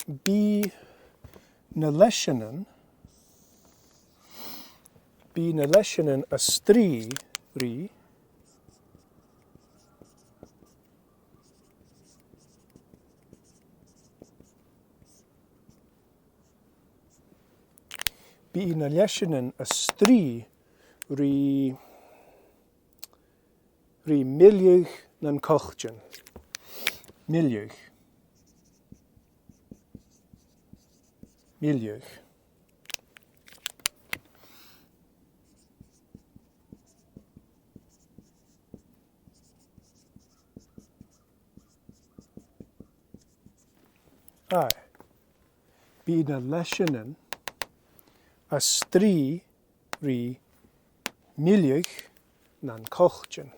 Bí na Leshenean a strí rí Bí na Leshenean a strí rí miliúch nan cochtin. Miliúch. Aye. Bí na Leshenean a strí rí miliúch nan cochtin.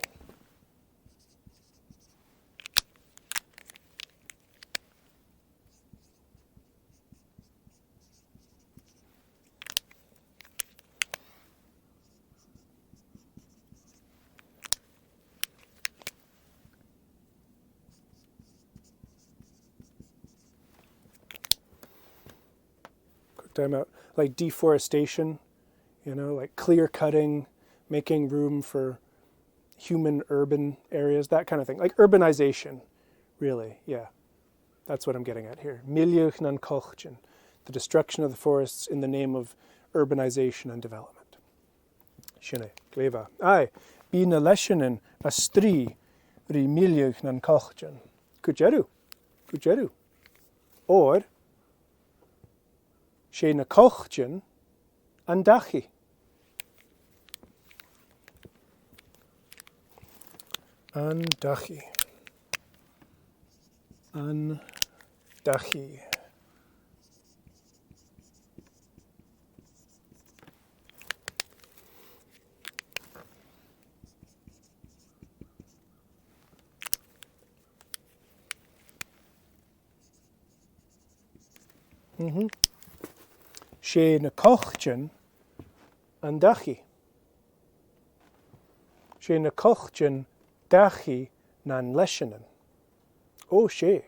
Time out, like deforestation, like clear cutting, making room for human urban areas, that kind of thing. Like urbanization, really, yeah. That's what I'm getting at here. Miliúch nan cochtin, the destruction of the forests in the name of urbanization and development. Sinné, gléva. Aye, bí na Leshenean a strí rí miliúch nan cochtin. Kujeru. Or sé na cochtin an dachi. An dachi. Sé na cochtin an dachi. Sé na cochtin dachi nan Leshenean. Ó sé.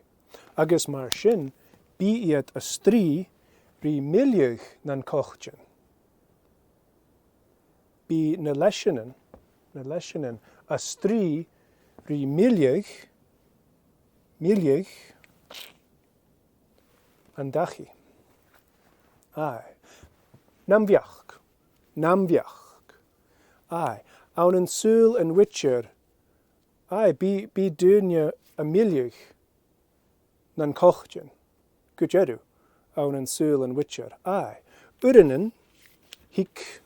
Agus mar sin, bí iad a strí rí miliúch nan cochtin. Bí na Leshenean a strí rí miliúch an dachi. Aye. Namviach. Aye. Aun an súl an witcher. Aye, bí dúine a miliúch nan cochtin. Kujeru. Aun an súl an witcher. Aye. Uranen hic.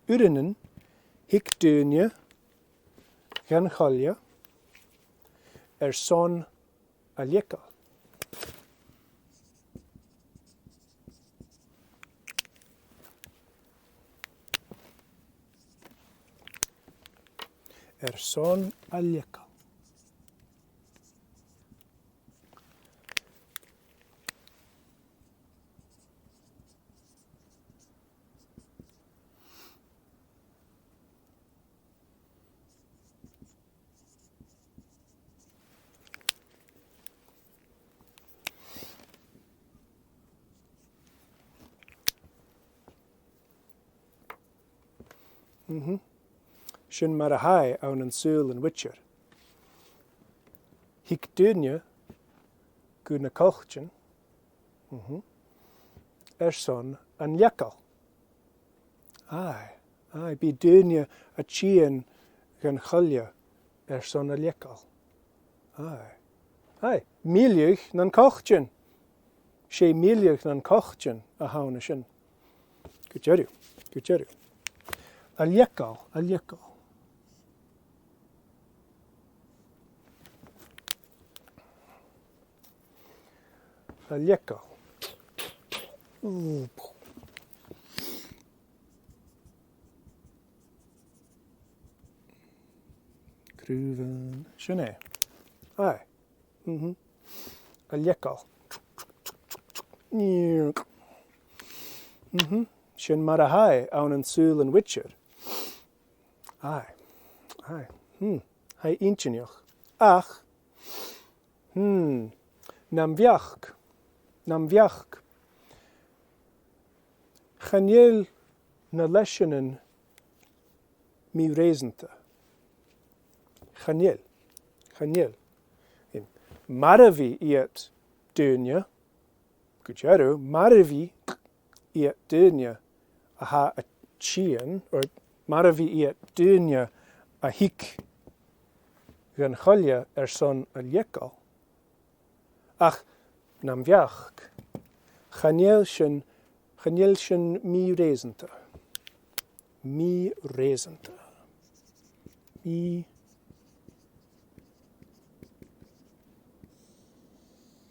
Uranen hic dúine gan cholja son a liekal. Son a liekal. Sin mar a hai aun an súl an witcher. Hic dúine gu na cochtin son an liekal. Aye, bí dúine a tían gan cholja son a liekal. Aye, miliúch nan cochtin. Sé miliúch nan cochtin a hauna sin. Kujeru. A liekal. A liekal. Kruven. Sinné. Aye. A liekal. Sin mar a hai aun an súl an witcher. Aye. Ai. Hai inchiniach. Ach. Nam viach. Chaniel na Leshenean mi rezenta. Chaniel. Maravi iet dunya. Kucharu. Maravi iet dunya. Aha a chian. Or Maravi iet dunya. A hik. Gan cholja son a liekal. Ach. Nam viach. Chaniel shen mi rezenta. Mi rezenta.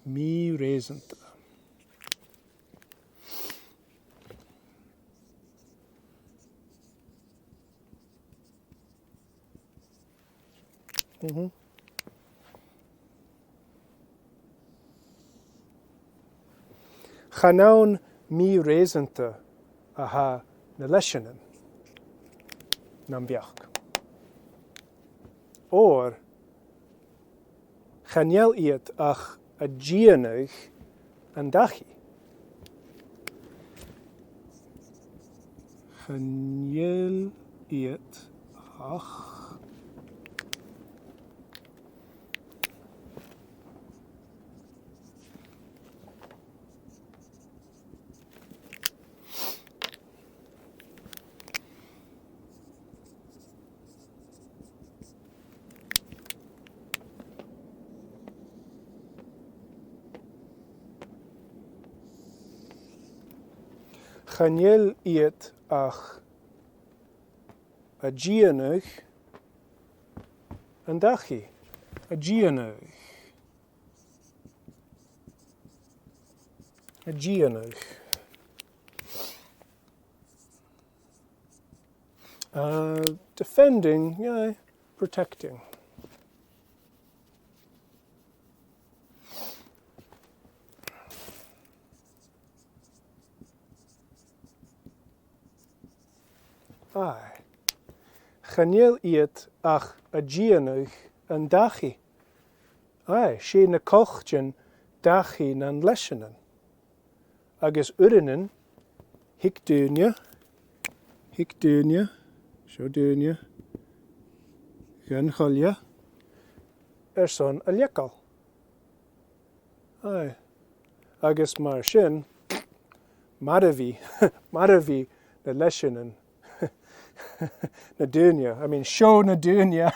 Mi rezenta. Chanaun mi rezenta aha na Leshenean. Nam viach. Or chaniel iet ach a gianug an dachi. Chaniel iet ach Chaniel iet ach a gianug an dachi. A gianug. Defending, yeah, protecting. Ai. Chaniel iet ach a gianug an dachi. Ai, she na kochtjen dachi nan Leshenean. Agus urinen, hik dunya, sho dunya, gan cholja, son a liekal. Ai. Agus mar shin, maravi na Leshenean. Na dunya. I mean, show na dunya.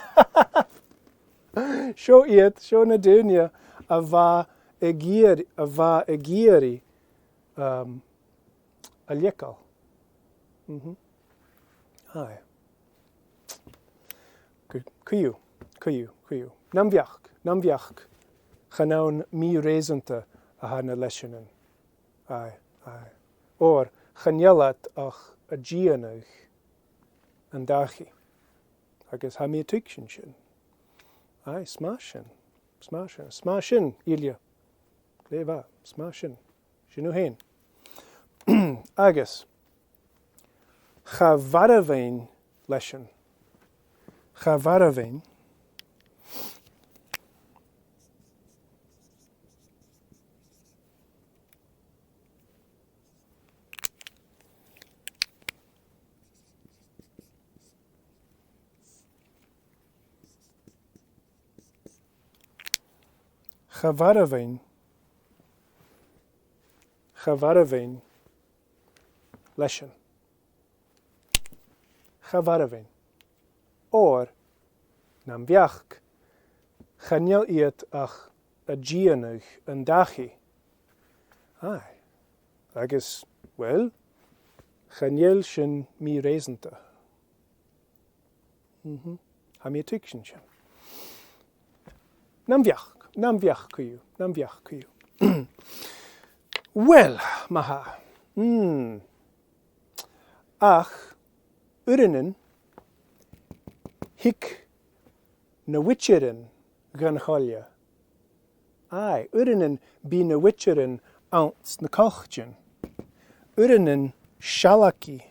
Show na dunya. Ava egiri a liekal. Ai. Kuyu. Nam viach. Chanaun mi rezenta aha na Leshenean. Ai. Or chanielat ach a gianug an dachi. Agus ha mi a tuikshin shin. Ai, smashin, Ilya. Gleva, smashin. Shinu hein. Agus. Chavaravain Leshen. Chavaravain. Chavaravain Leshen. Chavaravain. Or nam viach. Chaniel iet ach a gianug an dachi. Ai. Agus, well, chaniel shin mi rezenta. Ha mi a tuikshin shin. Nam viach kuyu. Well, maha. Ach, urinen, hik na witcherin gan cholja. Ai, urinen bi na witcherin ounce na kochtjen. Urinen shalaki.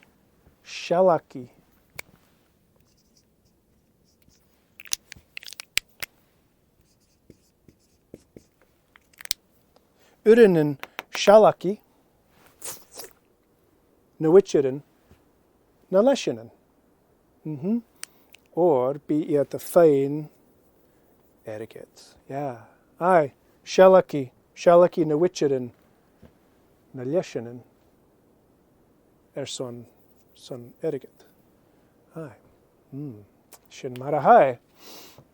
Urinan Shalaki, na Wichirin, na Leshenean. Or be at the fine etiquette. Yeah. Aye. Shalaki na Wichirin, na Leshenean. Son etiquette. Aye. Shin marahai.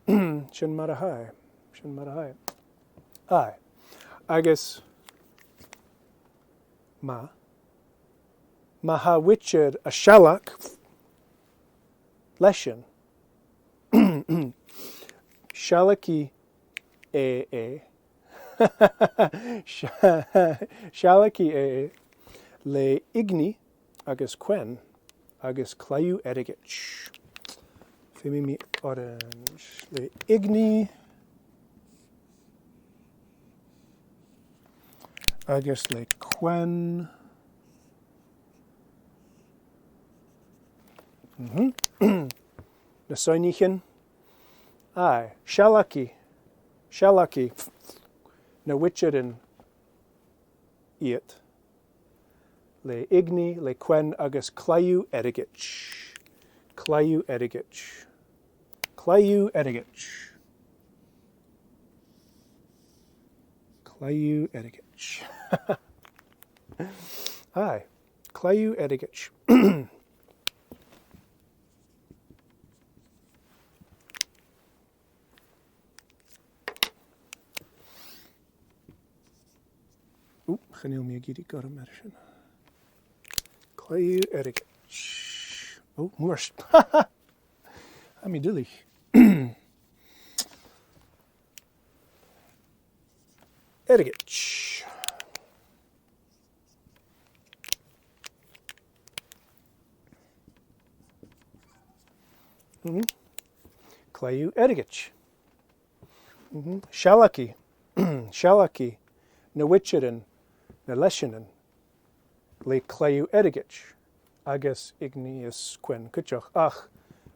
Shin marahai. Shin marahai. Aye. I guess Maha Wichid a Shalak Leshen. Shalaki Shalaki le igni agus quen agus clayu edigich. Fimi orange le igni agus le quen. Na soinichen. Aye. Shalaki. Na wichirin iet. Le igni, le quen agus clayu edigich. Clayu edigich. Clayu edigich. Clayu edigich. Aye. Clayu edigich. Oep, geneel meer giddy garmersen. Clayu edigich. Oh, morst. Ami dullig. Edigich. Clayu edigich. Shalaki. Shalaki. Na Wichirin. Na Leshenean. Le clayu edigich. Agus igneus quen kuchach. Ach.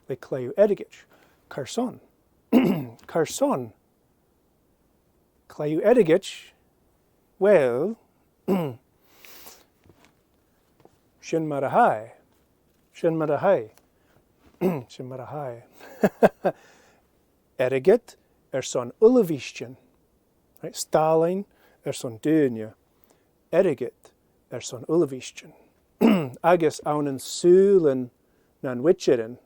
Le clayu edigich. Carson. Carson. Clayu edigich. Well. Shin marahai. Shin marahai. Shin marahai. Edigit. Son ullevistjen. Right? Stalin. Son dunja. Edigit. Son ullevistjen. Agus aunen sulen nan wichirin.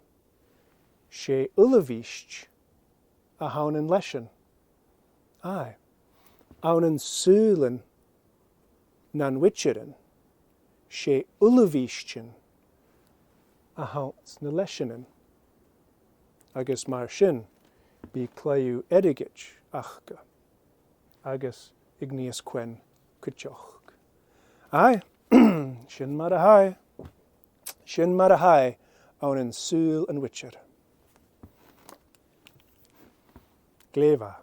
She ullevist. A haunen Leshen. Aye. Aunen sulen nan wichirin. She ullevistjen. A hauns na Leshenin. Agus mar shin. Be clayu edigich. Achka. Agus igneus quen kuchoch. Aye. Shin marahai. Shin marahai. Aunen sul en witcher. Gleva.